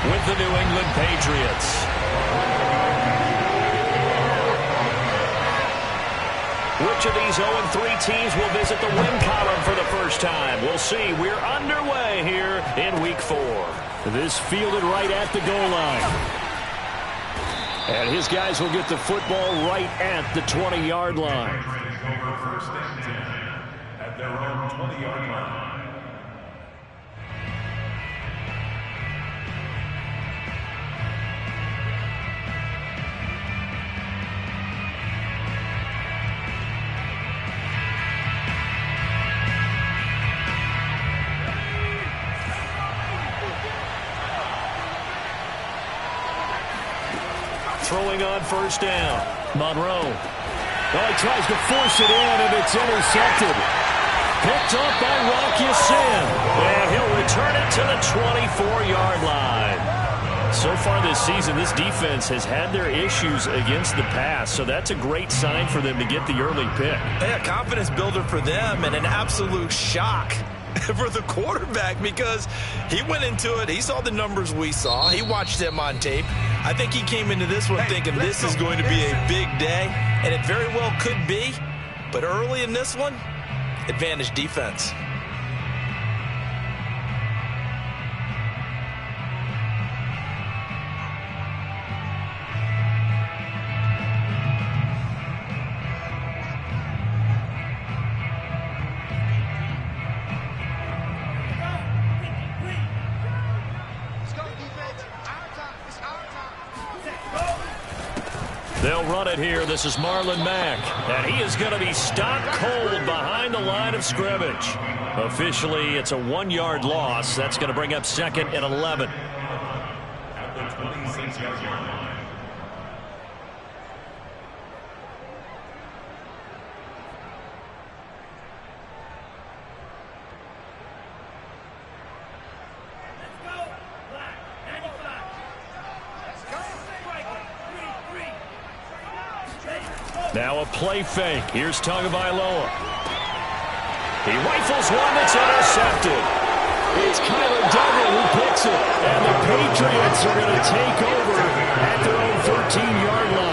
with the New England Patriots. Which of these 0-3 teams will visit the win column for the first time? We'll see. We're underway here in Week 4. This fielded right at the goal line. And his guys will get the football right at the 20-yard line. First and 10 at their own 20-yard line. Throwing on first down. Monroe. Oh, he tries to force it in, and it's intercepted. Picked up by Rock Ya-Sin. And he'll return it to the 24-yard line. So far this season, this defense has had their issues against the pass, so that's a great sign for them to get the early pick. Yeah, confidence builder for them and an absolute shock for the quarterback because he went into it. He saw the numbers we saw. He watched them on tape. I think he came into this one thinking this is going to be a big day, and it very well could be. But early in this one, advantage defense. They'll run it here. This is Marlon Mack. And he is going to be stopped cold behind the line of scrimmage. Officially, it's a 1-yard loss. That's going to bring up 2nd and 11. At the 26-yard line. Now a play fake. Here's Tagovailoa. He rifles one that's intercepted. It's Kyler Duggar who picks it. And the Patriots are going to take over at their own 13-yard line.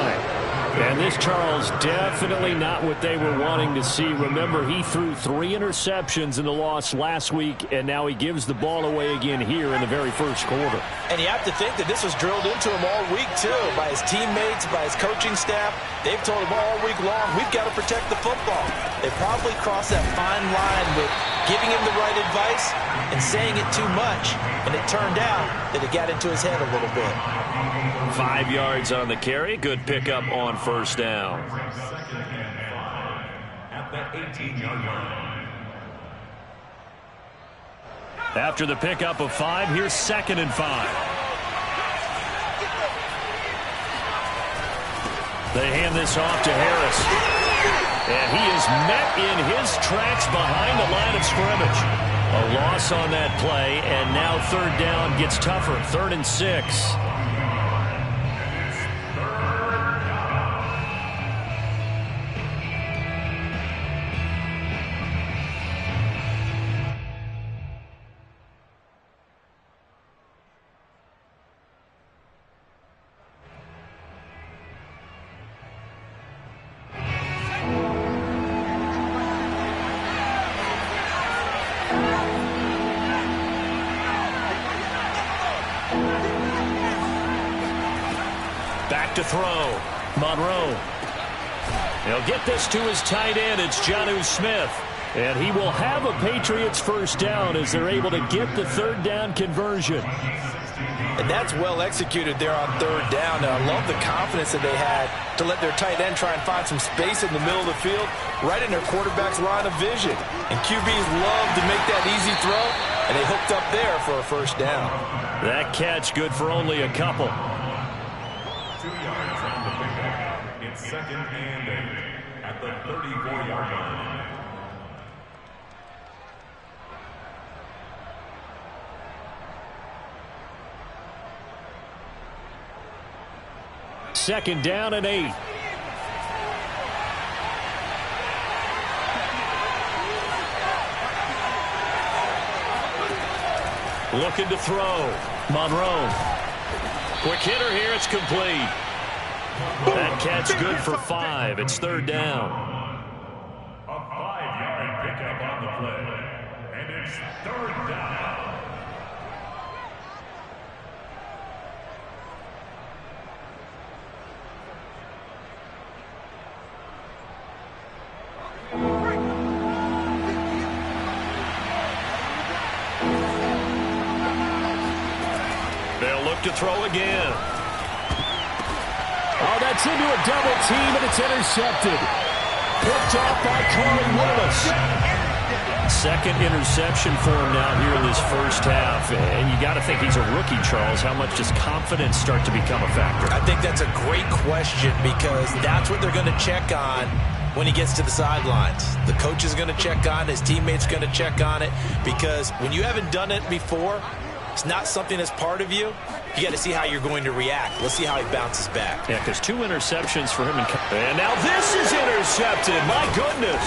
And this, Charles, definitely not what they were wanting to see. Remember, he threw 3 interceptions in the loss last week, and now he gives the ball away again here in the very first quarter. And you have to think that this was drilled into him all week, too, by his teammates, by his coaching staff. They've told him all week long, we've got to protect the football. They probably crossed that fine line with giving him the right advice and saying it too much. And it turned out that it got into his head a little bit. 5 yards on the carry. Good pickup on first down. 2nd and 5 at the 18-yard line. After the pickup of 5, here's 2nd and 5. They hand this off to Harris. And he is met in his tracks behind the line of scrimmage. A loss on that play, and now 3rd down gets tougher. 3rd and 6. Back to throw. Monroe. He'll get this to his tight end. It's Jonnu Smith. And he will have a Patriots first down as they're able to get the 3rd down conversion. And that's well executed there on 3rd down. And I love the confidence that they had to let their tight end try and find some space in the middle of the field, right in their quarterback's line of vision. And QBs love to make that easy throw, and they hooked up there for a first down. That catch good for only a couple. 2 yards on the pickup. It's 2nd and 8 at the 34-yard line. Second down and 8. Looking to throw. Monroe. Quick hitter here. It's complete. That catch good for 5. It's third down. A 5-yard pickup on the play. And it's third down. They'll look to throw again. Oh, that's into a double team, and it's intercepted. Picked off by Corey Willis. Second interception for him now here in this first half. And you got to think he's a rookie, Charles. How much does confidence start to become a factor? I think that's a great question because that's what they're going to check on when he gets to the sidelines. The coach is going to check on it. His teammates are going to check on it because when you haven't done it before, it's not something that's part of you. You got to see how you're going to react. Let's see how he bounces back. Yeah, because 2 interceptions for him. And now this is intercepted. My goodness.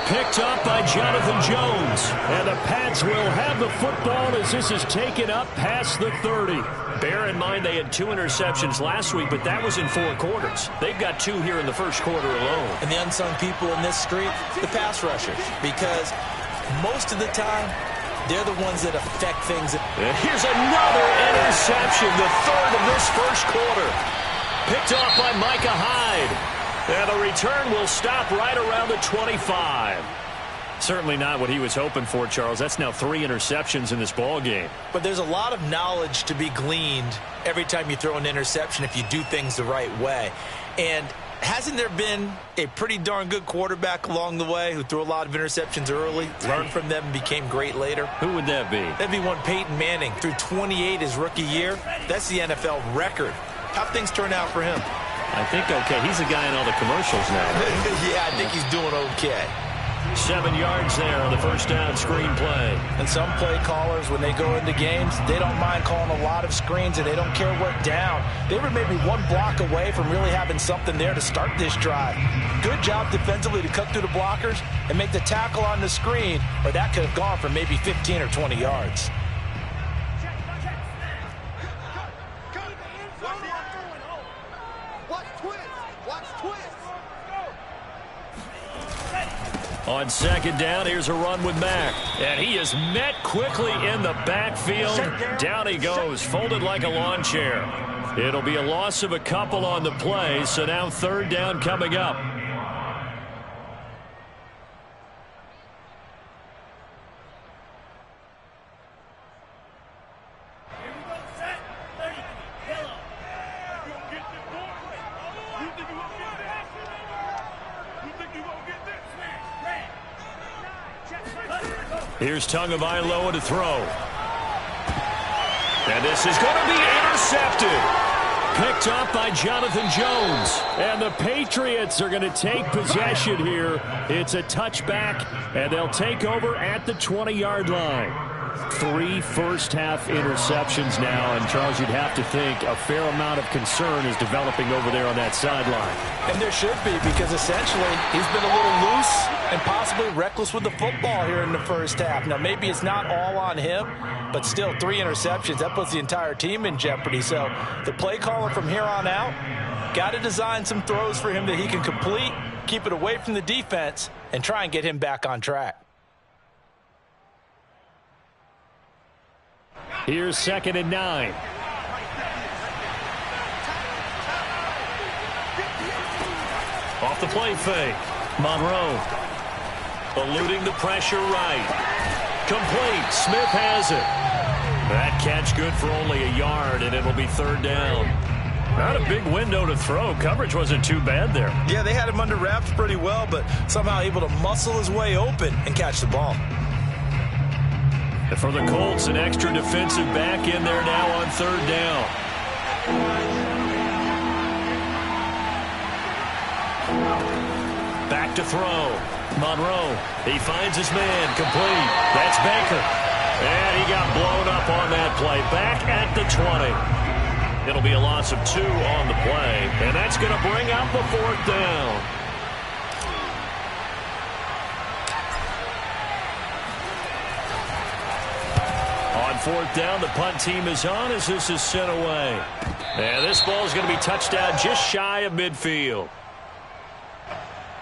Picked up by Jonathan Jones. And the Pats will have the football as this is taken up past the 30. Bear in mind they had 2 interceptions last week, but that was in 4 quarters. They've got 2 here in the first quarter alone. And the unsung people in this street, the pass rushers. Because most of the time, they're the ones that affect things. And here's another interception, the 3rd of this first quarter. Picked off by Micah Hyde. And the return will stop right around the 25. Certainly not what he was hoping for, Charles. That's now 3 interceptions in this ball game. But there's a lot of knowledge to be gleaned every time you throw an interception if you do things the right way. And hasn't there been a pretty darn good quarterback along the way who threw a lot of interceptions early, learned from them, and became great later? Who would that be? That'd be one Peyton Manning. Threw 28 his rookie year. That's the NFL record. How things turn out for him? I think okay. He's a guy in all the commercials now. Yeah, I think he's doing okay. 7 yards there on the first down screen play. And some play callers, when they go into games, they don't mind calling a lot of screens, and they don't care what down. They were maybe 1 block away from really having something there to start this drive. Good job defensively to cut through the blockers and make the tackle on the screen, or that could have gone for maybe 15 or 20 yards. On second down, here's a run with Mack. And he is met quickly in the backfield. Down he goes, folded like a lawn chair. It'll be a loss of a couple on the play, so now 3rd down coming up. Here's Tagovailoa to throw. And this is going to be intercepted. Picked up by Jonathan Jones. And the Patriots are going to take possession here. It's a touchback, and they'll take over at the 20-yard line. 3 first-half interceptions now, and Charles, you'd have to think a fair amount of concern is developing over there on that sideline. And there should be, because essentially he's been a little loose and possibly reckless with the football here in the first half. Now, maybe it's not all on him, but still 3 interceptions. That puts the entire team in jeopardy. So the play caller from here on out got to design some throws for him that he can complete, keep it away from the defense, and try and get him back on track. Here's 2nd and 9. Off the play fake. Monroe eluding the pressure right. Complete. Smith has it. That catch good for only a yard, and it'll be 3rd down. Not a big window to throw. Coverage wasn't too bad there. Yeah, they had him under wraps pretty well, but somehow able to muscle his way open and catch the ball. And for the Colts, an extra defensive back in there now on 3rd down. Back to throw. Monroe, he finds his man, complete. That's Baker. And he got blown up on that play. Back at the 20. It'll be a loss of 2 on the play. And that's going to bring out the 4th down. On 4th down. The punt team is on as this is sent away. And this ball is going to be touchdown just shy of midfield.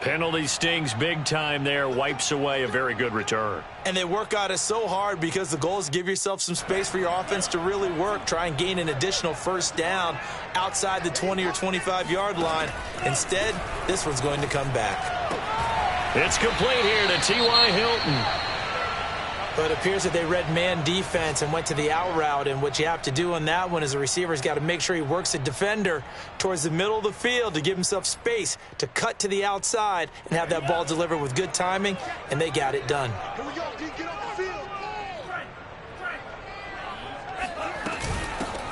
Penalty stings big time there. Wipes away a very good return. And they work out it so hard because the goal is give yourself some space for your offense to really work. Try and gain an additional 1st down outside the 20 or 25-yard line. Instead, this one's going to come back. It's complete here to T.Y. Hilton. But it appears that they read man defense and went to the out route. And what you have to do on that one is the receiver's got to make sure he works the defender towards the middle of the field to give himself space to cut to the outside and have that ball delivered with good timing. And they got it done. Here we go, D, get off the field.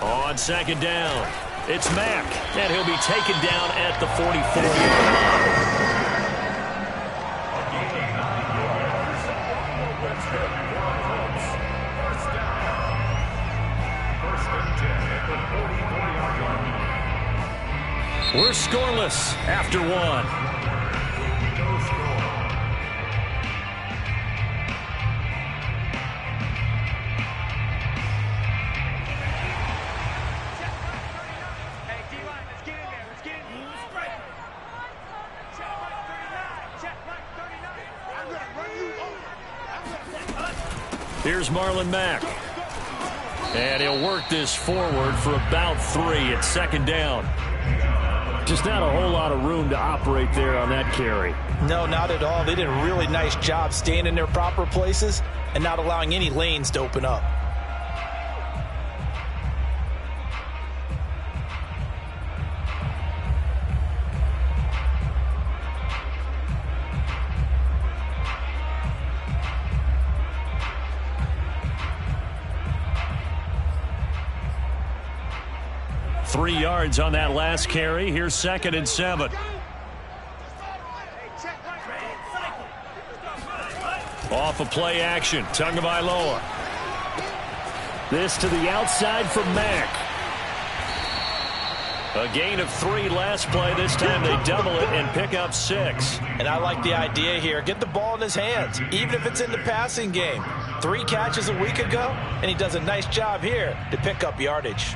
On 2nd down, it's Mack. And he'll be taken down at the 44-yard line. We're scoreless after 1. Here's Marlon Mack. And he'll work this forward for about 3 at 2nd down. Just not a whole lot of room to operate there on that carry. No, not at all. They did a really nice job staying in their proper places and not allowing any lanes to open up. Three yards on that last carry. Here's 2nd and 7. Off of play action. Tagovailoa. This to the outside from Mack. A gain of 3 last play. This time they double it and pick up 6. And I like the idea here. Get the ball in his hands, even if it's in the passing game. 3 catches a week ago, and he does a nice job here to pick up yardage.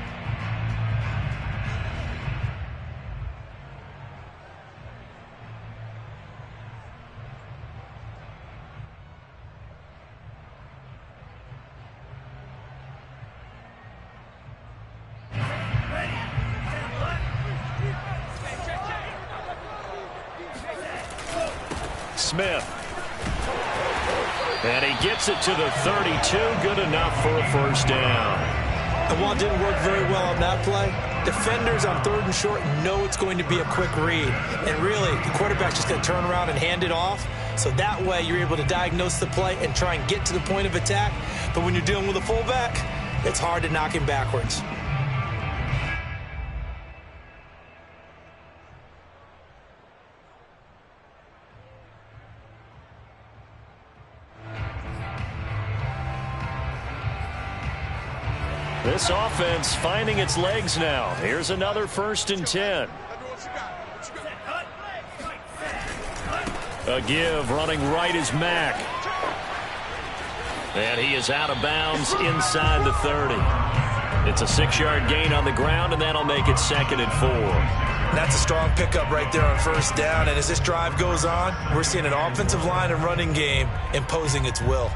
Smith. And he gets it to the 32. Good enough for a 1st down. And while it didn't work very well on that play, defenders on 3rd and short know it's going to be a quick read. And really, the quarterback's just going to turn around and hand it off. So that way, you're able to diagnose the play and try and get to the point of attack. But when you're dealing with a fullback, it's hard to knock him backwards. This offense finding its legs now. Here's another 1st and 10. A give running right is Mack. And he is out of bounds inside the 30. It's a 6-yard gain on the ground, and that'll make it 2nd and 4. That's a strong pickup right there on 1st down. And as this drive goes on, we're seeing an offensive line and running game imposing its will.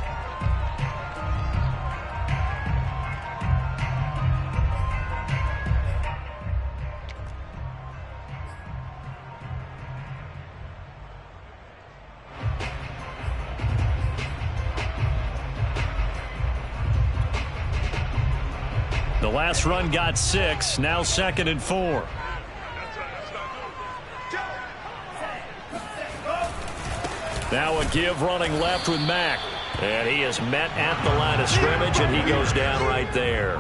The last run got 6. Now 2nd and 4. Now a give running left with Mack. And he is met at the line of scrimmage, and he goes down right there.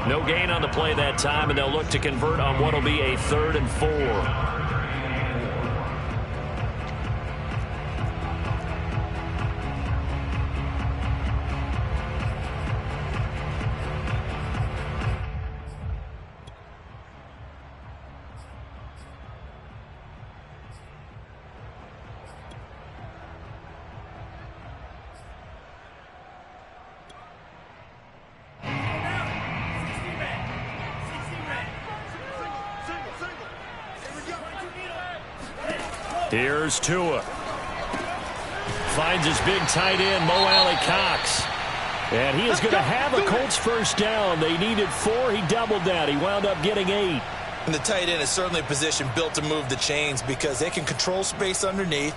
No gain on the play that time, and they'll look to convert on what will be a 3rd and 4. Here's Tua. Finds his big tight end, Mo Alley-Cox. And he is going to have a Colts first down. They needed 4. He doubled that. He wound up getting 8. And the tight end is certainly a position built to move the chains because they can control space underneath.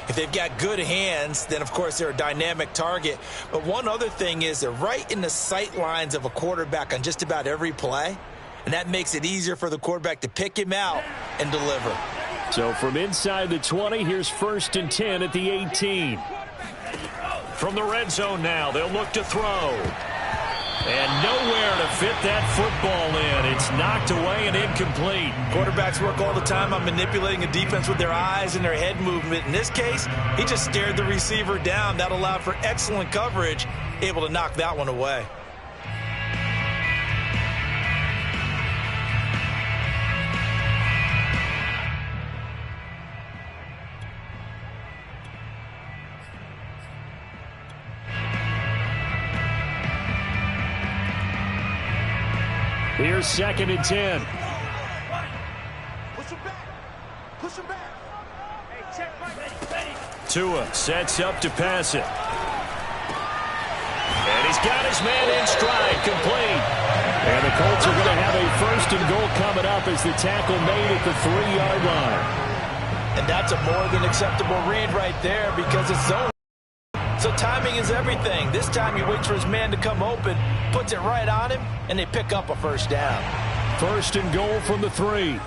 If they've got good hands, then, of course, they're a dynamic target. But one other thing is they're right in the sight lines of a quarterback on just about every play. And that makes it easier for the quarterback to pick him out and deliver. So from inside the 20, here's 1st and 10 at the 18. From the red zone now, they'll look to throw. And nowhere to fit that football in. It's knocked away and incomplete. Quarterbacks work all the time on manipulating a defense with their eyes and their head movement. In this case, he just stared the receiver down. That allowed for excellent coverage, able to knock that one away. Here's 2nd and 10. Push him back. Push him back. Hey, check right. Tua sets up to pass it. And he's got his man in stride, complete. And the Colts are going to have a 1st and goal coming up as the tackle made at the 3-yard line. And that's a more than acceptable read right there because it's zone. So timing is everything. This time he waits for his man to come open, puts it right on him, and they pick up a 1st down. 1st and goal from the 3.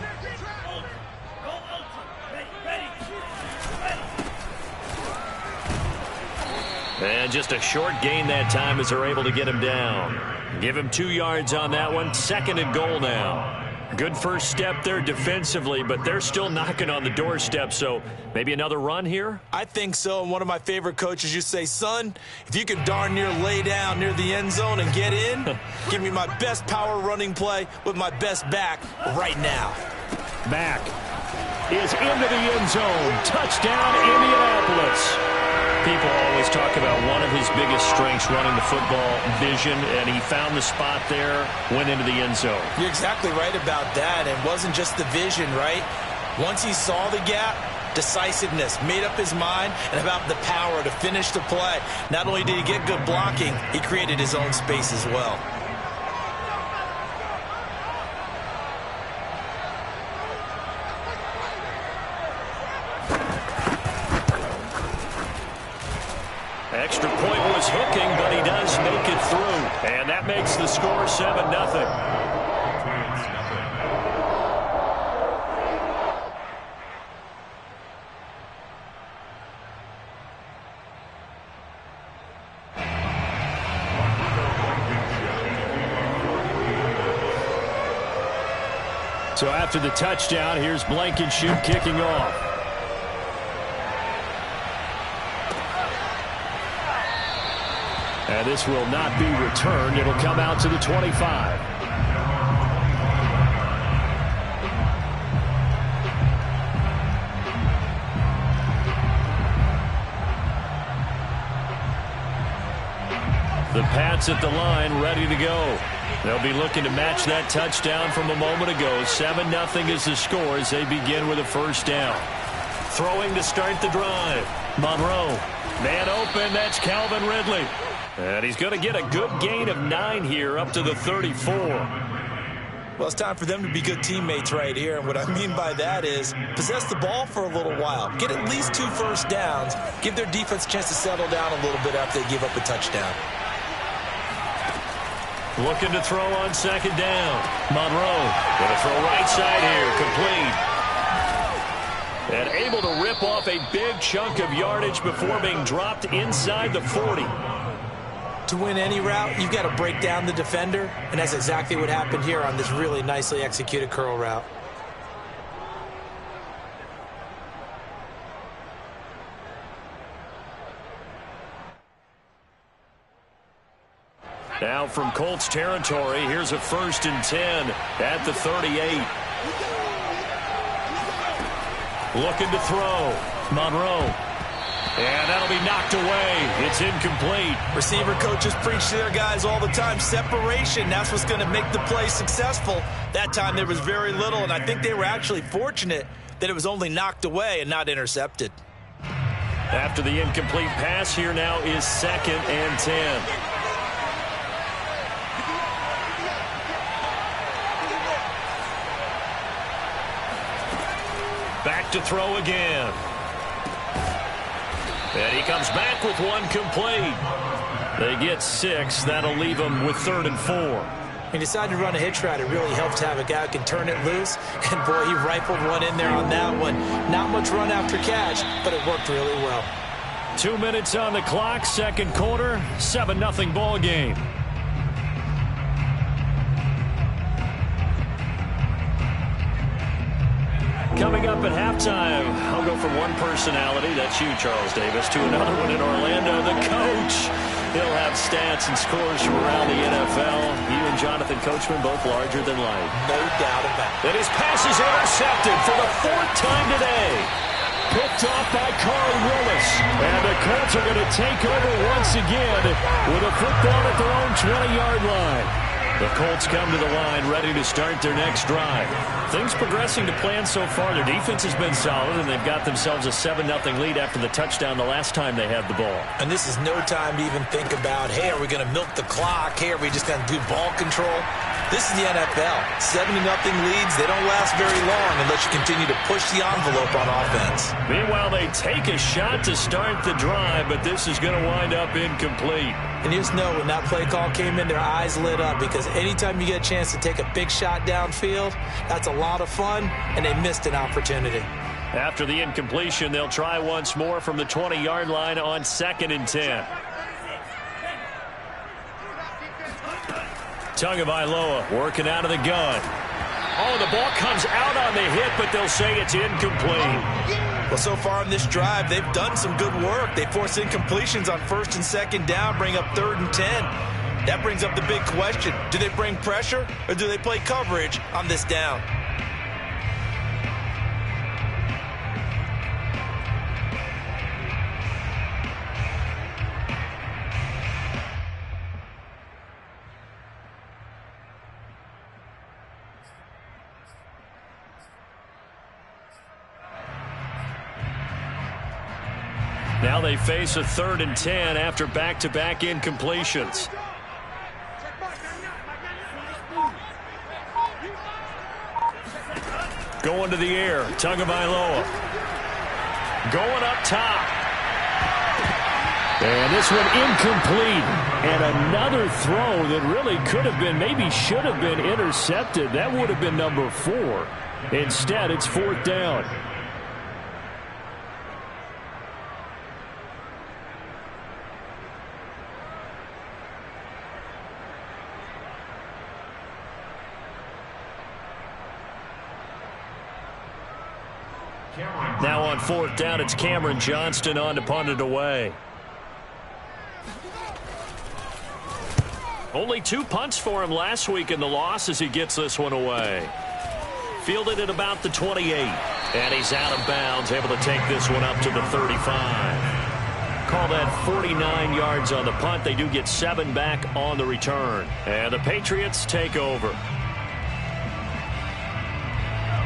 And just a short gain that time as they're able to get him down. Give him 2 yards on that one. 2nd and goal now. Good first step there defensively, but they're still knocking on the doorstep, so maybe another run here? I think so, and one of my favorite coaches used to say, son, if you can darn near lay down near the end zone and get in, give me my best power running play with my best back right now. Mack is into the end zone. Touchdown, Indianapolis. People always talk about one of his biggest strengths running the football, vision, and he found the spot there, went into the end zone. You're exactly right about that. It wasn't just the vision, right? Once he saw the gap, decisiveness, made up his mind, and about the power to finish the play. Not only did he get good blocking, he created his own space as well. Extra point was hooking, but he does make it through. And that makes the score 7-0. So after the touchdown, here's Blankenship kicking off. And this will not be returned. It'll come out to the 25. The Pats at the line, ready to go. They'll be looking to match that touchdown from a moment ago. 7-0 is the score as they begin with a 1st down. Throwing to start the drive. Monroe. Man open, that's Calvin Ridley. And he's going to get a good gain of 9 here up to the 34. Well, it's time for them to be good teammates right here. And what I mean by that is possess the ball for a little while. Get at least 2 first downs. Give their defense a chance to settle down a little bit after they give up a touchdown. Looking to throw on 2nd down. Monroe going to throw right side here. Complete. And able to rip off a big chunk of yardage before being dropped inside the 40. To win any route, you've got to break down the defender, and that's exactly what happened here on this really nicely executed curl route. Now from Colts territory, here's a 1st and 10 at the 38. Looking to throw. Monroe. And that'll be knocked away. It's incomplete. Receiver coaches preach to their guys all the time. Separation, that's what's going to make the play successful. That time there was very little, and I think they were actually fortunate that it was only knocked away and not intercepted. After the incomplete pass, here now is 2nd and 10. Back to throw again. And he comes back with one complete. They get 6. That'll leave them with 3rd and 4. He decided to run a hitch route. It really helped to have a guy who can turn it loose. And, boy, he rifled one in there on that one. Not much run after catch, but it worked really well. 2 minutes on the clock, second quarter, 7-0 ball game. Coming up at halftime, I'll go from one personality, that's you, Charles Davis, to another one in Orlando, the coach. He'll have stats and scores from around the NFL. You and Jonathan Coachman both larger than life. No doubt about it. And his pass is intercepted for the 4th time today. Picked off by Carl Willis. And the Colts are going to take over once again with a football at their own 20-yard line. The Colts come to the line ready to start their next drive. Things progressing to plan so far. Their defense has been solid, and they've got themselves a 7-0 lead after the touchdown the last time they had the ball. And this is no time to even think about, hey, are we going to milk the clock? Hey, are we just going to do ball control? This is the NFL. 7-0 leads, they don't last very long unless you continue to push the envelope on offense. Meanwhile, they take a shot to start the drive, but this is going to wind up incomplete. And you just know when that play call came in, their eyes lit up, because anytime you get a chance to take a big shot downfield, that's a lot of fun, and they missed an opportunity. After the incompletion, they'll try once more from the 20-yard line on 2nd and 10. Tagovailoa working out of the gun. Oh, the ball comes out on the hit, but they'll say it's incomplete. Well, so far in this drive, they've done some good work. They force incompletions on 1st and 2nd down, bring up 3rd and 10. That brings up the big question. Do they bring pressure, or do they play coverage on this down? Now they face a 3rd and 10 after back-to-back incompletions. Going to the air, Tagovailoa. Going up top. And this one incomplete. And another throw that really could have been, maybe should have been intercepted. That would have been number 4. Instead, it's 4th down. Now on 4th down, it's Cameron Johnston on to punt it away. Only 2 punts for him last week in the loss as he gets this one away. Fielded at about the 28. And he's out of bounds, able to take this one up to the 35. Call that 49 yards on the punt. They do get 7 back on the return. And the Patriots take over.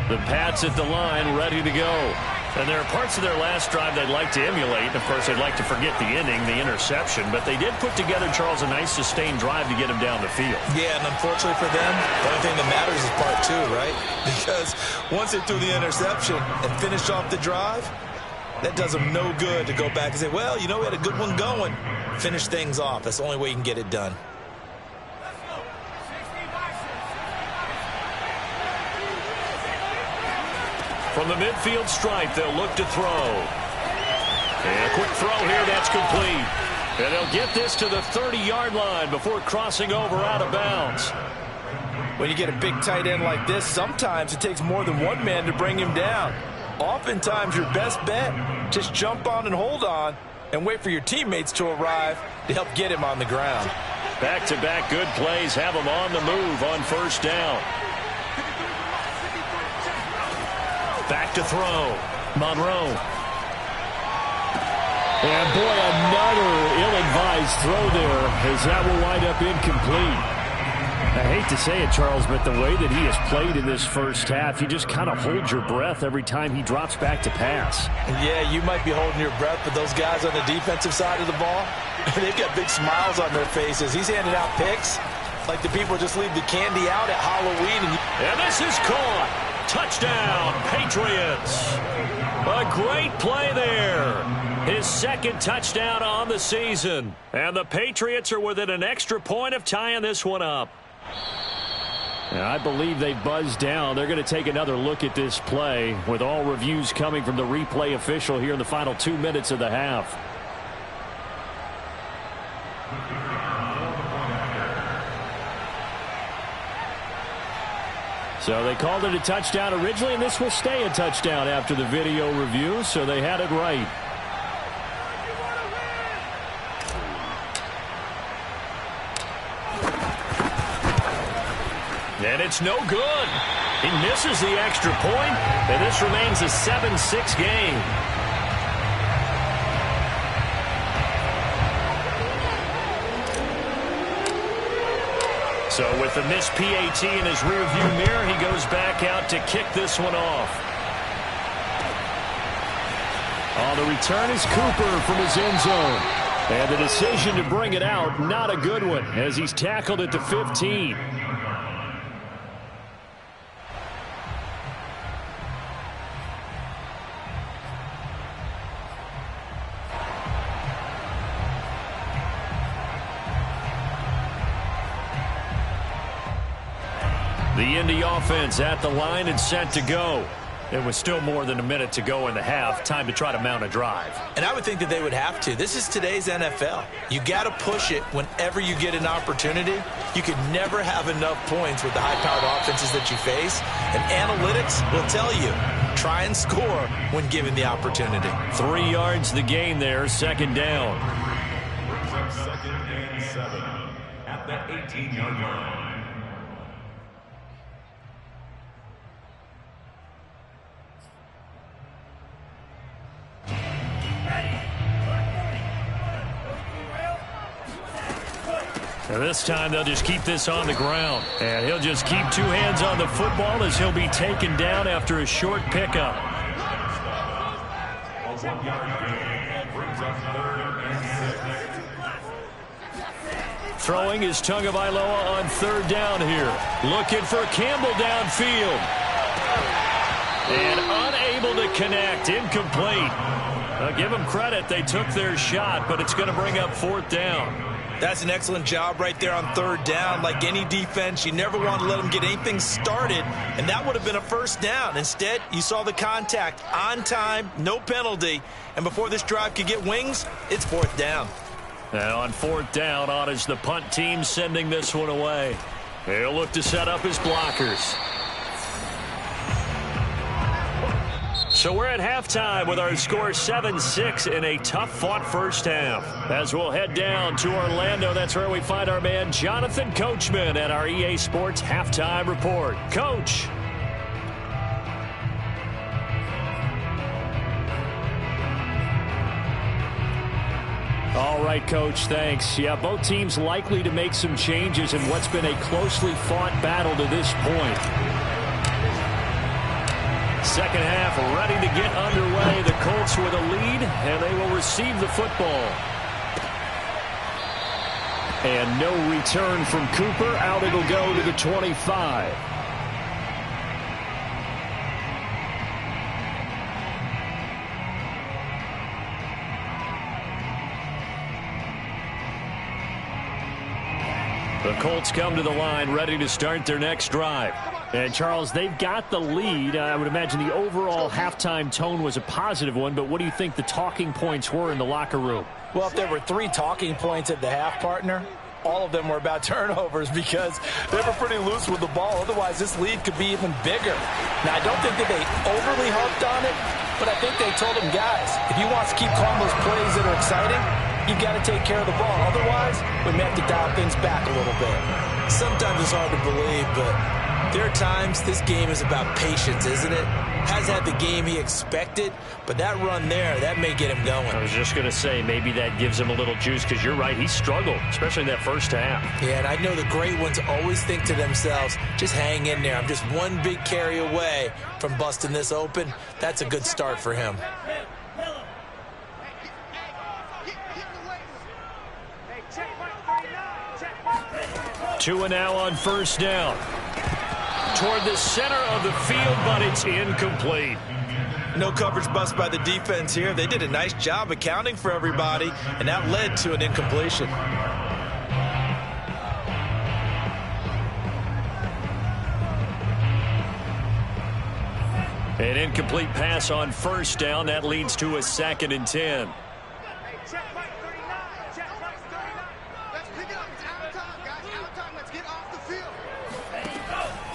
The Pats at the line, ready to go. And there are parts of their last drive they'd like to emulate. And of course, they'd like to forget the ending, the interception. But they did put together, Charles, a nice sustained drive to get him down the field. Yeah, and unfortunately for them, the only thing that matters is part 2, right? Because once they threw the interception and finished off the drive, that does them no good to go back and say, well, you know, we had a good one going. Finish things off. That's the only way you can get it done. From the midfield stripe, they'll look to throw. And a quick throw here, that's complete. And they'll get this to the 30-yard line before crossing over out of bounds. When you get a big tight end like this, sometimes it takes more than one man to bring him down. Oftentimes, your best bet, just jump on and hold on and wait for your teammates to arrive to help get him on the ground. Back-to-back good plays have him on the move on 1st down. Back to throw. Monroe. And boy, another ill-advised throw there as that will wind up incomplete. I hate to say it, Charles, but the way that he has played in this first half, you just kind of hold your breath every time he drops back to pass. Yeah, you might be holding your breath, but those guys on the defensive side of the ball, they've got big smiles on their faces. He's handing out picks like the people just leave the candy out at Halloween. And this is caught. Touchdown, Patriots. A great play there. His second touchdown on the season. And the Patriots are within an extra point of tying this one up. And I believe they buzzed down. They're going to take another look at this play with all reviews coming from the replay official here in the final 2 minutes of the half. So they called it a touchdown originally, and this will stay a touchdown after the video review, so they had it right. And it's no good. He misses the extra point, and this remains a 7-6 game. So with the missed PAT in his rearview mirror, he goes back out to kick this one off. On the return is Cooper from his end zone. And the decision to bring it out, not a good one, as he's tackled at the 15. The Indy offense at the line and set to go. It was still more than a minute to go in the half. Time to try to mount a drive. And I would think that they would have to. This is today's NFL. You got to push it whenever you get an opportunity. You could never have enough points with the high-powered offenses that you face. And analytics will tell you, try and score when given the opportunity. 3 yards the gain there, second down. Brings up 2nd and 7 at the 18-yard line. And this time they'll just keep this on the ground. And he'll just keep 2 hands on the football as he'll be taken down after a short pickup. A 1-yard gain brings up 3rd and 6. Throwing is Tagovailoa on 3rd down here. Looking for Campbell downfield. And unable to connect. Incomplete. Give them credit. They took their shot, but it's going to bring up 4th down. That's an excellent job right there on 3rd down. Like any defense, you never want to let them get anything started, and that would have been a 1st down. Instead, you saw the contact on time, no penalty, and before this drive could get wings, it's 4th down. And on 4th down, on is the punt team sending this one away. He'll look to set up his blockers. So we're at halftime with our score 7-6 in a tough-fought first half. As we'll head down to Orlando, that's where we find our man Jonathan Coachman at our EA Sports Halftime Report. Coach. All right, Coach, thanks. Yeah, both teams likely to make some changes in what's been a closely fought battle to this point. Second half ready to get underway. The Colts with a lead, and they will receive the football. And no return from Cooper. Out it'll go to the 25. The Colts come to the line ready to start their next drive. And, Charles, they've got the lead. I would imagine the overall halftime tone was a positive one, but what do you think the talking points were in the locker room? Well, if there were 3 talking points at the half, partner, all of them were about turnovers because they were pretty loose with the ball. Otherwise, this lead could be even bigger. Now, I don't think that they overly harped on it, but I think they told them, guys, if you want to keep calling those plays that are exciting, you've got to take care of the ball. Otherwise, we may have to dial things back a little bit. Sometimes it's hard to believe, but there are at times, this game is about patience, isn't it? Hasn't had the game he expected, but that run there, that may get him going. I was just going to say, maybe that gives him a little juice, because you're right, he struggled, especially in that first half. Yeah, and I know the great ones always think to themselves, just hang in there. I'm just one big carry away from busting this open. That's a good start for him. Tua now on first down. Toward the center of the field, but it's incomplete. No coverage bust by the defense here. They did a nice job accounting for everybody, and that led to an incompletion. An incomplete pass on first down. That leads to a 2nd and 10.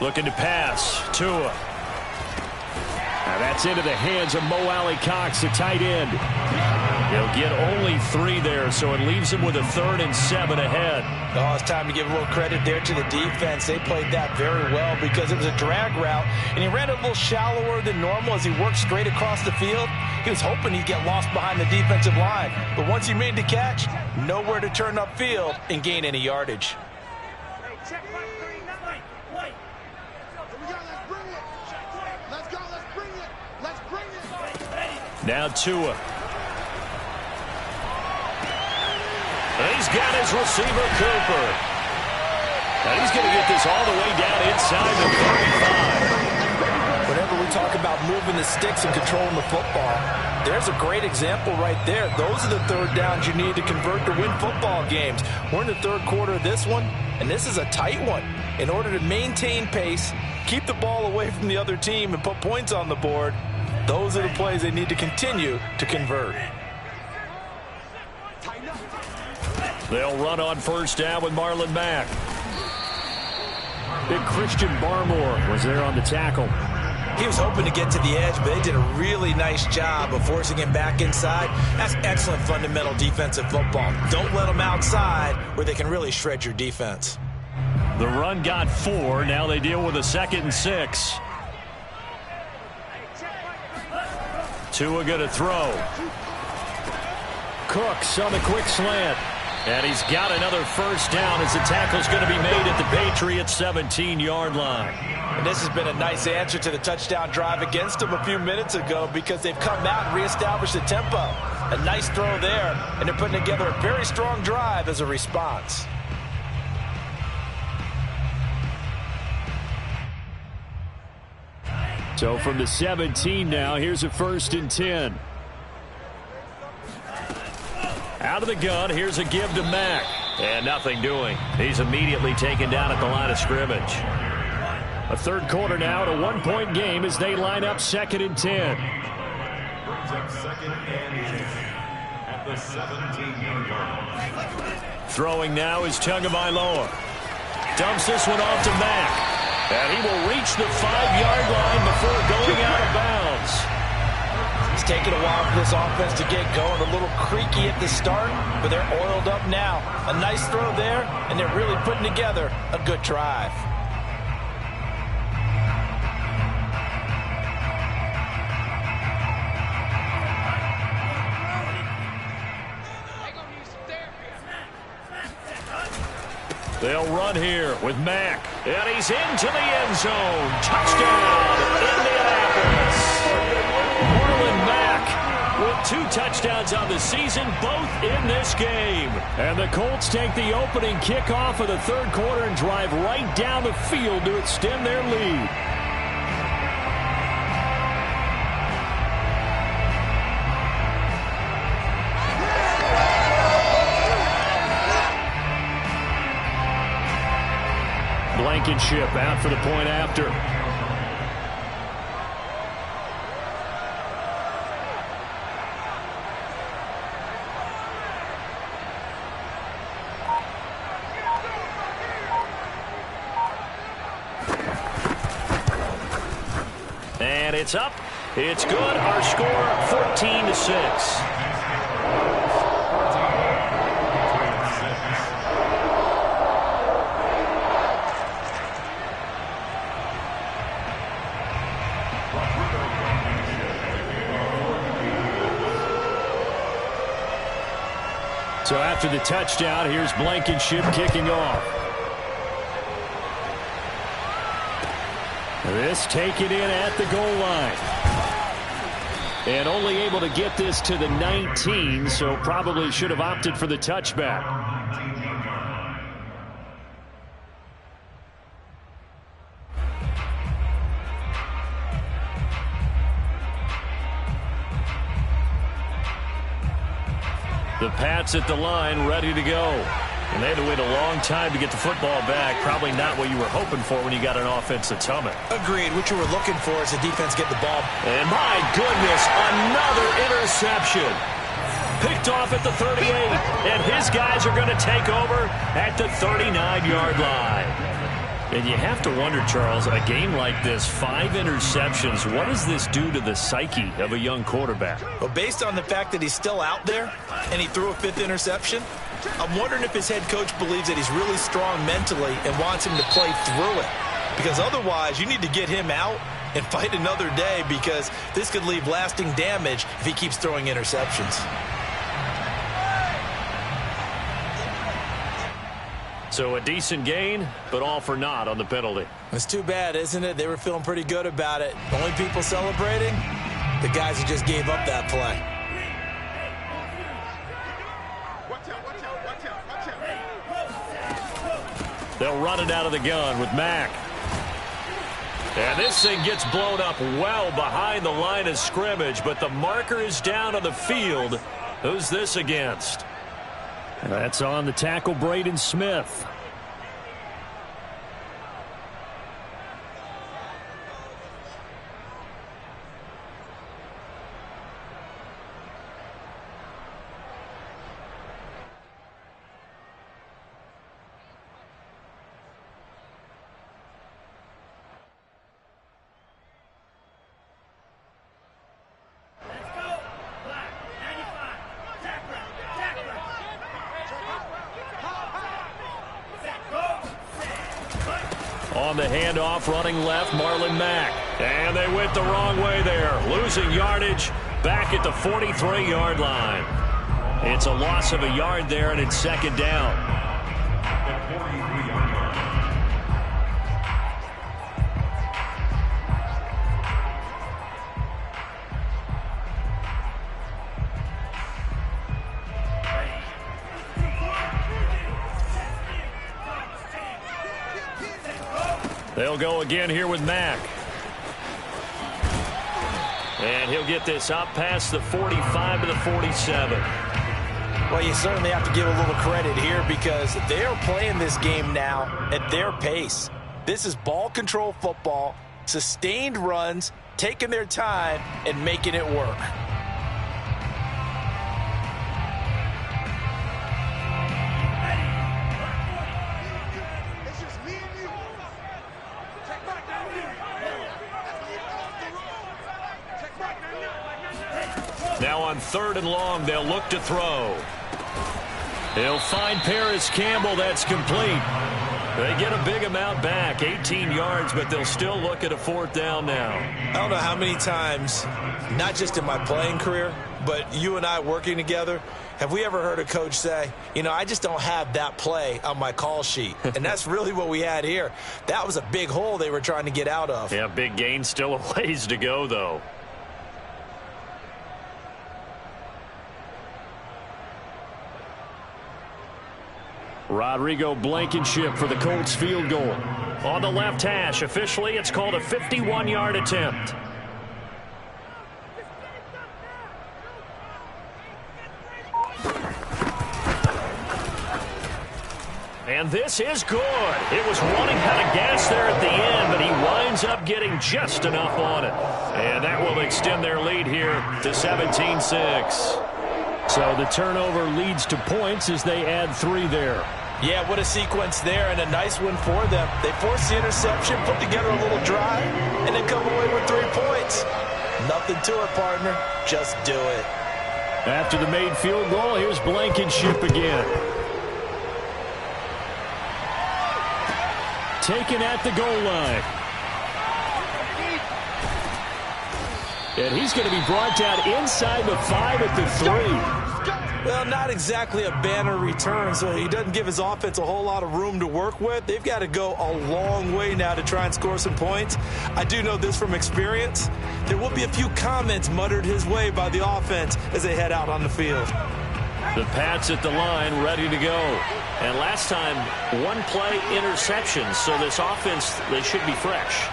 Looking to pass. Tua. Now that's into the hands of Mo Alley Cox, the tight end. He'll get only 3 there, so it leaves him with a 3rd and 7 ahead. Oh, it's time to give a little credit there to the defense. They played that very well because it was a drag route, and he ran a little shallower than normal as he worked straight across the field. He was hoping he'd get lost behind the defensive line, but once he made the catch, nowhere to turn upfield and gain any yardage. Now Tua. He's got his receiver, Cooper. And he's going to get this all the way down inside the 35. Whenever we talk about moving the sticks and controlling the football, there's a great example right there. Those are the third downs you need to convert to win football games. We're in the third quarter of this one, and this is a tight one. In order to maintain pace, keep the ball away from the other team, and put points on the board, those are the plays they need to continue to convert. They'll run on first down with Marlon Mack. Big Christian Barmore was there on the tackle. He was hoping to get to the edge, but they did a really nice job of forcing him back inside. That's excellent fundamental defensive football. Don't let them outside where they can really shred your defense. The run got 4. Now they deal with a 2nd and 6. Tua going to throw. Cooks on the quick slant. And he's got another first down as the tackle's going to be made at the Patriots' 17-yard line. And this has been a nice answer to the touchdown drive against them a few minutes ago because they've come out and reestablished the tempo. A nice throw there, and they're putting together a very strong drive as a response. So from the 17 now, here's a 1st and 10. Out of the gun, here's a give to Mack. And nothing doing. He's immediately taken down at the line of scrimmage. A third quarter now, at a 1-point game as they line up 2nd and 10. Brings up 2nd and 10 at the 17-yard line. Throwing now is Tagovailoa. Dumps this one off to Mack. And he will reach the 5-yard line before going out of bounds. It's taken a while for this offense to get going. A little creaky at the start, but they're oiled up now. A nice throw there, and they're really putting together a good drive. They'll run here with Mack. And he's into the end zone. Touchdown, Indianapolis. Marlon Mack with 2 touchdowns on the season, both in this game. And the Colts take the opening kickoff of the third quarter and drive right down the field to extend their lead. Blankenship out for the point after. And it's up. It's good. Our score 14-6. So after the touchdown, here's Blankenship kicking off. This taken in at the goal line. And only able to get this to the 19, so probably should have opted for the touchback. The Pats at the line, ready to go. And they had to wait a long time to get the football back. Probably not what you were hoping for when you got an offensive helmet. Agreed. What you were looking for is the defense get the ball. And my goodness, another interception. Picked off at the 38. And his guys are going to take over at the 39-yard line. And you have to wonder, Charles, a game like this, 5 interceptions, what does this do to the psyche of a young quarterback? Well, based on the fact that he's still out there and he threw a 5th interception, I'm wondering if his head coach believes that he's really strong mentally and wants him to play through it. Because otherwise, you need to get him out and fight another day, because this could leave lasting damage if he keeps throwing interceptions. So a decent gain, but all for naught on the penalty. It's too bad, isn't it? They were feeling pretty good about it. The only people celebrating, the guys who just gave up that play. They'll run it out of the gun with Mack. And this thing gets blown up well behind the line of scrimmage, but the marker is down on the field. Who's this against? That's on the tackle, Braden Smith. On the handoff, running left, Marlon Mack. And they went the wrong way there. Losing yardage back at the 43-yard line. It's a loss of a yard there, and it's second down. They'll go again here with Mack. And he'll get this up past the 45 to the 47. Well, you certainly have to give a little credit here, because they are playing this game now at their pace. This is ball control football, sustained runs, taking their time, and making it work. Now on 3rd and long, they'll look to throw. He'll find Paris Campbell. That's complete. They get a big amount back, 18 yards, but they'll still look at a 4th down now. I don't know how many times, not just in my playing career, but you and I working together, have we ever heard a coach say, you know, I just don't have that play on my call sheet. And that's really what we had here. That was a big hole they were trying to get out of. Yeah, big gain, still a ways to go, though. Rodrigo Blankenship for the Colts field goal. On the left hash, officially it's called a 51-yard attempt. And this is good. It was running out of gas there at the end, but he winds up getting just enough on it. And that will extend their lead here to 17-6. So the turnover leads to points as they add 3 there. Yeah, what a sequence there, and a nice one for them. They forced the interception, put together a little drive, and then come away with 3 points. Nothing to it, partner. Just do it. After the made field goal, here's Blankenship again. Taken at the goal line. And he's going to be brought down inside the 5 at the 3. Well, not exactly a banner return, so he doesn't give his offense a whole lot of room to work with. They've got to go a long way now to try and score some points. I do know this from experience. There will be a few comments muttered his way by the offense as they head out on the field. The Pats at the line, ready to go. And last time, one play interception, so this offense, they should be fresh.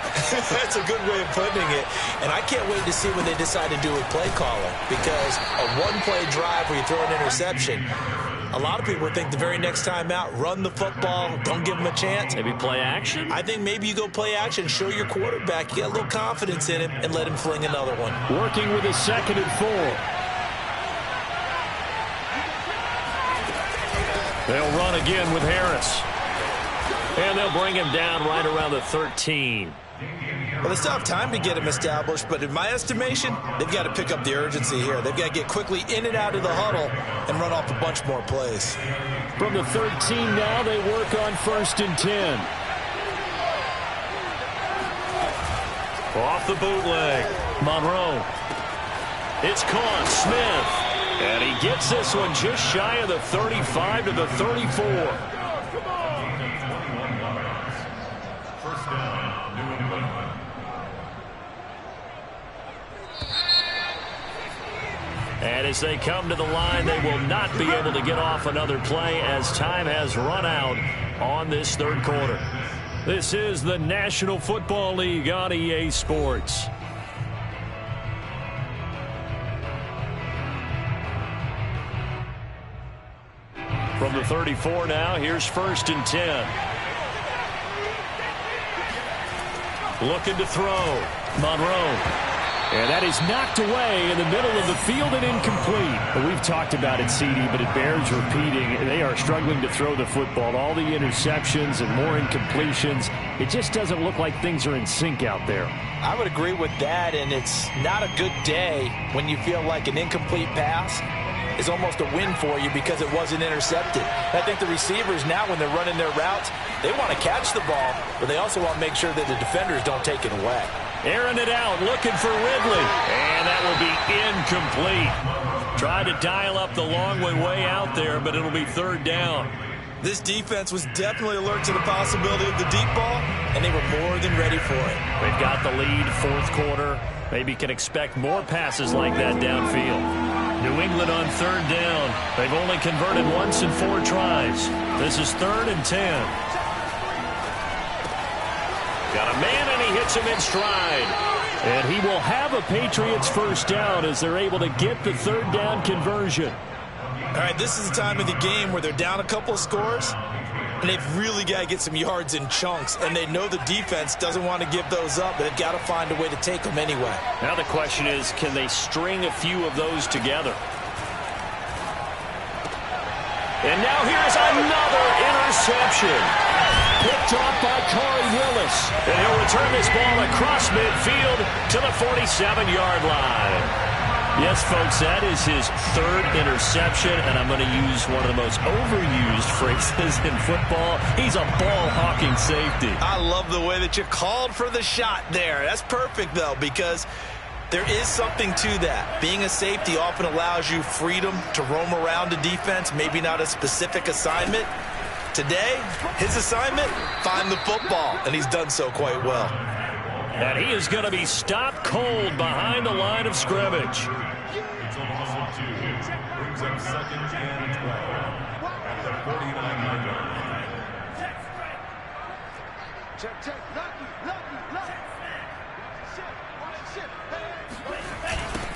That's a good way of putting it. And I can't wait to see what they decide to do with play calling, because a one-play drive where you throw an interception, a lot of people think the very next time out, run the football, don't give them a chance. Maybe play action? I think maybe you go play action, show your quarterback, you get a little confidence in him, and let him fling another one. Working with a 2nd and 4. They'll run again with Harris. And they'll bring him down right around the 13. Well, they still have time to get him established, but in my estimation, they've got to pick up the urgency here. They've got to get quickly in and out of the huddle and run off a bunch more plays. From the 13 now, they work on 1st and 10. Off the bootleg. Monroe. It's caught. Smith. And he gets this one just shy of the 35 to the 34. First down, New England. And as they come to the line, they will not be able to get off another play as time has run out on this 3rd quarter. This is the National Football League on EA Sports. From the 34 now, here's 1st and 10. Looking to throw. Monroe. And that is knocked away in the middle of the field and incomplete. Well, we've talked about it, CD, but it bears repeating. They are struggling to throw the football. All the interceptions and more incompletions. It just doesn't look like things are in sync out there. I would agree with that, and it's not a good day when you feel like an incomplete pass is almost a win for you because it wasn't intercepted. I think the receivers now, when they're running their routes, they want to catch the ball, but they also want to make sure that the defenders don't take it away. Airing it out, looking for Ridley. And that will be incomplete. Tried to dial up the long way out there, but it'll be 3rd down. This defense was definitely alert to the possibility of the deep ball, and they were more than ready for it. They've got the lead, 4th quarter. Maybe can expect more passes like that downfield. New England on 3rd down. They've only converted once in 4 tries. This is 3rd and 10. Got a man, and he hits him in stride. And he will have a Patriots 1st down as they're able to get the 3rd down conversion. All right, this is the time of the game where they're down a couple of scores, and they've really got to get some yards in chunks, and they know the defense doesn't want to give those up, but they've got to find a way to take them anyway. Now the question is, can they string a few of those together? And now here's another interception. Picked off by Corey Willis. And he'll return this ball across midfield to the 47-yard line. Yes, folks, that is his 3rd interception, and I'm going to use one of the most overused phrases in football. He's a ball-hawking safety. I love the way that you called for the shot there. That's perfect, though, because there is something to that. Being a safety often allows you freedom to roam around a defense, maybe not a specific assignment. Today, his assignment, find the football, and he's done so quite well. And he is going to be stopped cold behind the line of scrimmage. It's a loss of 2. Brings up 2nd and 12 at the 49-yard line. Check. Lucky.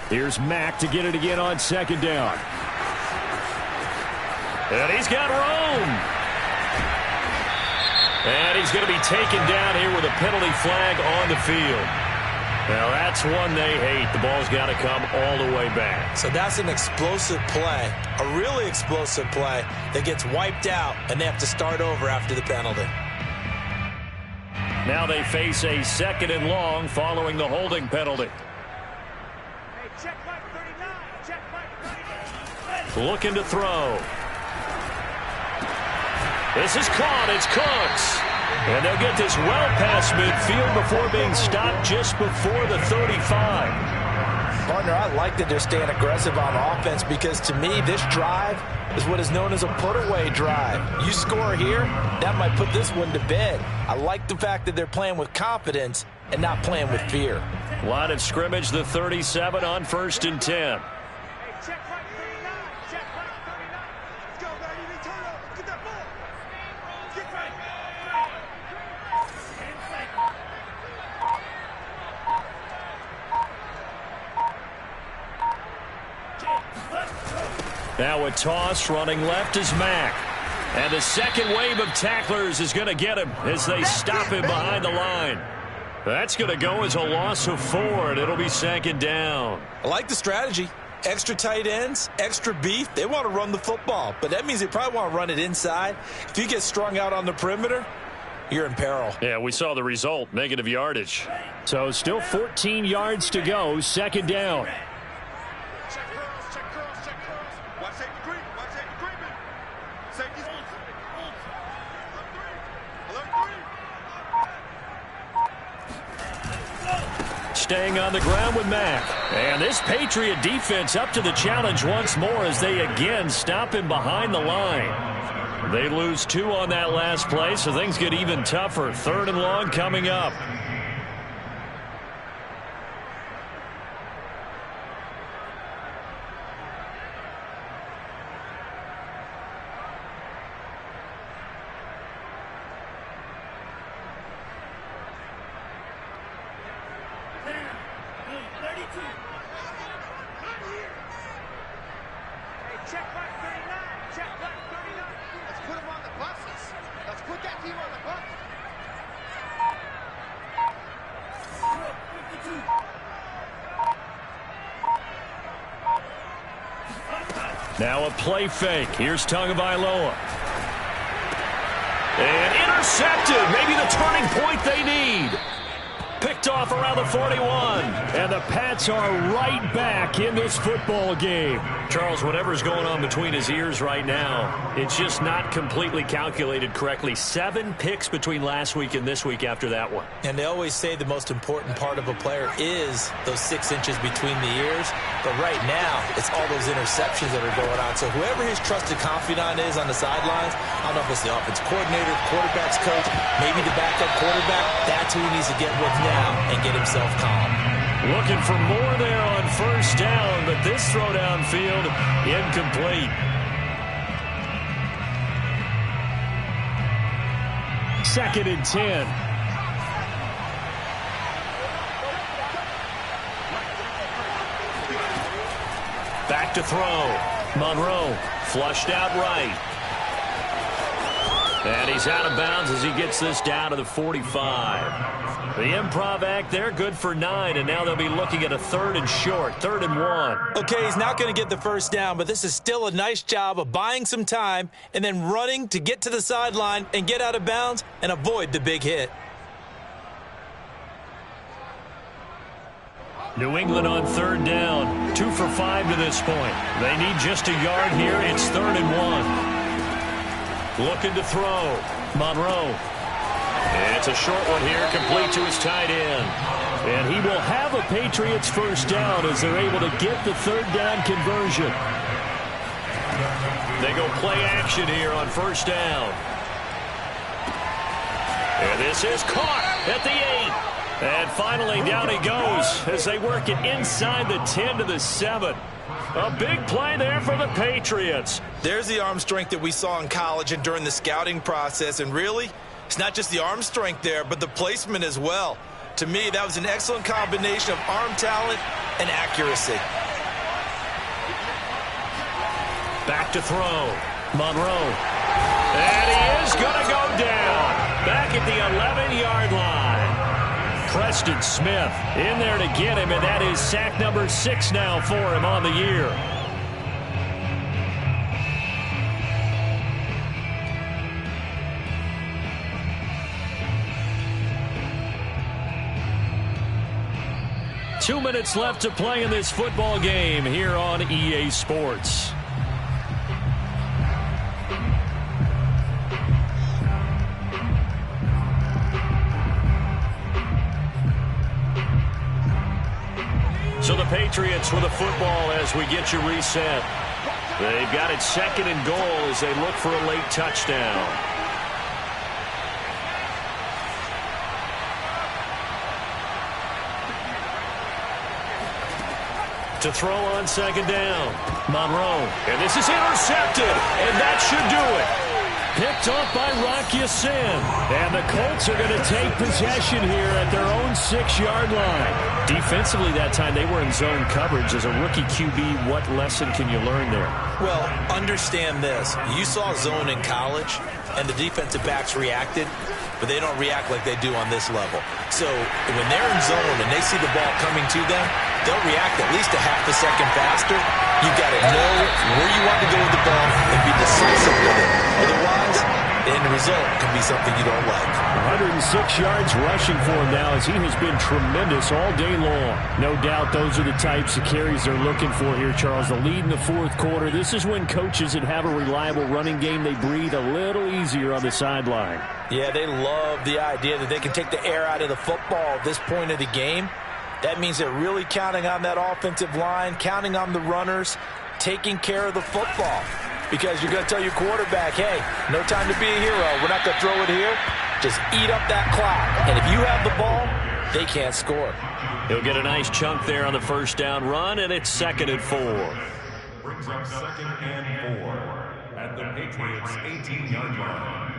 Here's Mack to get it again on 2nd down. And he's got Rome. And he's going to be taken down here with a penalty flag on the field. Now, that's one they hate. The ball's got to come all the way back. So that's an explosive play, a really explosive play that gets wiped out, and they have to start over after the penalty. Now they face a 2nd and long following the holding penalty. Hey, check Mike 39. Check Mike 39. Looking to throw. This is caught. It's Cooks. And they'll get this well past midfield before being stopped just before the 35. Partner, I like that they're staying aggressive on offense because, to me, this drive is what is known as a put-away drive. You score here, that might put this one to bed. I like the fact that they're playing with confidence and not playing with fear. Line of scrimmage, the 37 on 1st and 10. Hey, check right 39. Check right 39. Let's go, baby. They turn over. Get that ball. Get right. Now a toss running left is Mack. And the second wave of tacklers is going to get him as they stop him behind the line. That's going to go as a loss of 4, and it'll be 2nd down. I like the strategy. Extra tight ends, extra beef. They want to run the football, but that means they probably want to run it inside. If you get strung out on the perimeter, you're in peril. Yeah, we saw the result, negative yardage. So still 14 yards to go, 2nd down. Check curls, check curls, check curls. Watch safety creep. Watch safety creeping. Safety's alert 3. Staying on the ground with Mack. And this Patriot defense up to the challenge once more as they again stop him behind the line. They lose 2 on that last play, so things get even tougher. 3rd and long coming up. Check right 39. Check right 39. Let's put him on the buses. Let's put that team on the bus. Now a play fake. Here's Tagovailoa. And intercepted. Maybe the turning point they need. Picked off around the 41. And the Pats are right back in this football game. Charles, whatever's going on between his ears right now, it's just not completely calculated correctly. 7 picks between last week and this week after that one. And they always say the most important part of a player is those 6 inches between the ears. But right now, it's all those interceptions that are going on. So whoever his trusted confidant is on the sidelines, I don't know if it's the offense coordinator, quarterback's coach, maybe the backup quarterback, that's who he needs to get with now and get himself calm. Looking for more there on 1st down, but this throw downfield incomplete. 2nd and 10. Back to throw. Monroe flushed out right. And he's out of bounds as he gets this down to the 45. The improv act there, good for 9, and now they'll be looking at a 3rd and short, 3rd and 1. Okay, he's not going to get the 1st down, but this is still a nice job of buying some time and then running to get to the sideline and get out of bounds and avoid the big hit. New England on 3rd down, 2 for 5 to this point. They need just a yard here. It's 3rd and 1. Looking to throw. Monroe. It's a short one here, complete to his tight end. And he will have a Patriots 1st down as they're able to get the 3rd down conversion. They go play action here on 1st down. And this is caught at the 8. And finally down he goes as they work it inside the 10 to the 7. A big play there for the Patriots. There's the arm strength that we saw in college and during the scouting process. And really, it's not just the arm strength there, but the placement as well. To me, that was an excellent combination of arm talent and accuracy. Back to throw. Monroe. And he is going to go down. Back at the 11-yard line. Preston Smith in there to get him, and that is sack number 6 now for him on the year. Two minutes left to play in this football game here on EA Sports. So the Patriots with the football as we get you reset. They've got it 2nd and goal as they look for a late touchdown. To throw on 2nd down. Monroe. And this is intercepted. And that should do it. Picked off by Rock Ya-Sin. And the Colts are going to take possession here at their own 6-yard line. Defensively that time, they were in zone coverage. As a rookie QB, what lesson can you learn there? Well, understand this. You saw zone in college, and the defensive backs reacted, but they don't react like they do on this level. So when they're in zone and they see the ball coming to them, they'll react at least a half a second faster. You've got to know where you want to go with the ball and be decisive with it. Otherwise, the end result can be something you don't like. 106 yards rushing for him now as he has been tremendous all day long. No doubt those are the types of carries they're looking for here, Charles. The lead in the 4th quarter. This is when coaches that have a reliable running game, they breathe a little easier on the sideline. Yeah, they love the idea that they can take the air out of the football at this point of the game. That means they're really counting on that offensive line, counting on the runners, taking care of the football. Because you're going to tell your quarterback, hey, no time to be a hero. We're not going to throw it here. Just eat up that clock. And if you have the ball, they can't score. He'll get a nice chunk there on the 1st down run, and it's 2nd and 4. Brings up 2nd and 4 at the Patriots' 18-yard line.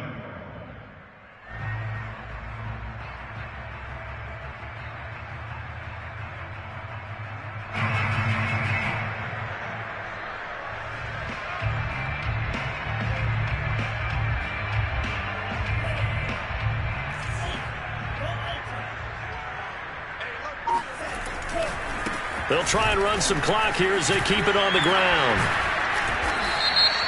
They'll try and run some clock here as they keep it on the ground.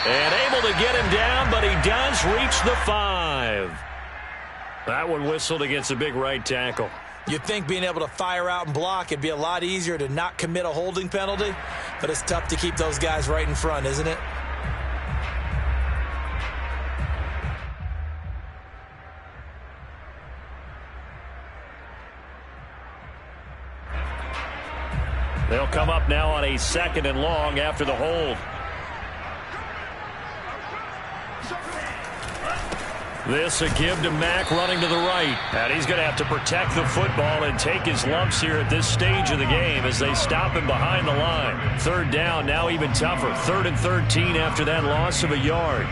And able to get him down, but he does reach the 5. That one whistled against a big right tackle. You'd think being able to fire out and block, it'd be a lot easier to not commit a holding penalty, but it's tough to keep those guys right in front, isn't it? They'll come up now on a 2nd and long after the hold. This a give to Mack running to the right. And he's going to have to protect the football and take his lumps here at this stage of the game as they stop him behind the line. 3rd down, now even tougher. 3rd and 13 after that loss of a yard.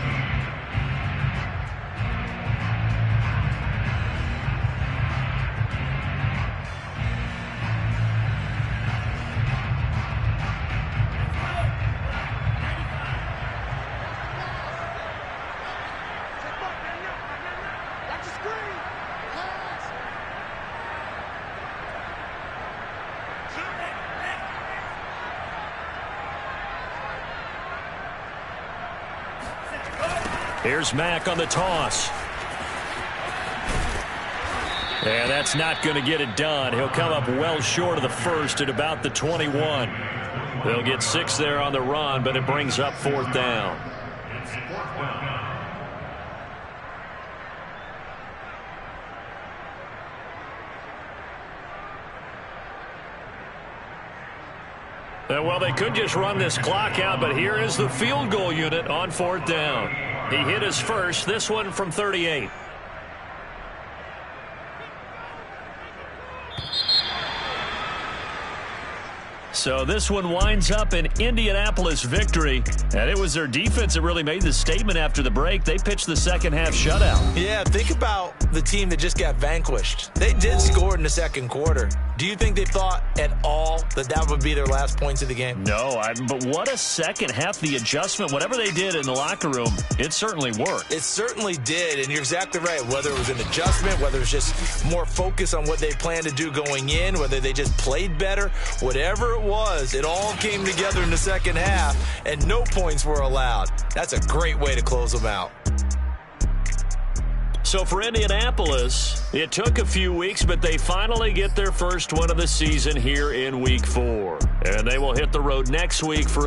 Here's Mack on the toss. And that's not going to get it done. He'll come up well short of the 1st at about the 21. They'll get 6 there on the run, but it brings up 4th down. Well, they could just run this clock out, but here is the field goal unit on 4th down. He hit his first, this one from 38. So this one winds up an Indianapolis victory, and it was their defense that really made the statement after the break. They pitched the second half shutout. Yeah, think about the team that just got vanquished. They did score in the second quarter. Do you think they thought at all that that would be their last points of the game? No, but what a second half. The adjustment, whatever they did in the locker room, it certainly worked. It certainly did, and you're exactly right. Whether it was an adjustment, whether it was just more focus on what they planned to do going in, whether they just played better, whatever it was, it all came together in the second half, and no points were allowed. That's a great way to close them out. So for Indianapolis, it took a few weeks, but they finally get their first win of the season here in Week 4. And they will hit the road next week for...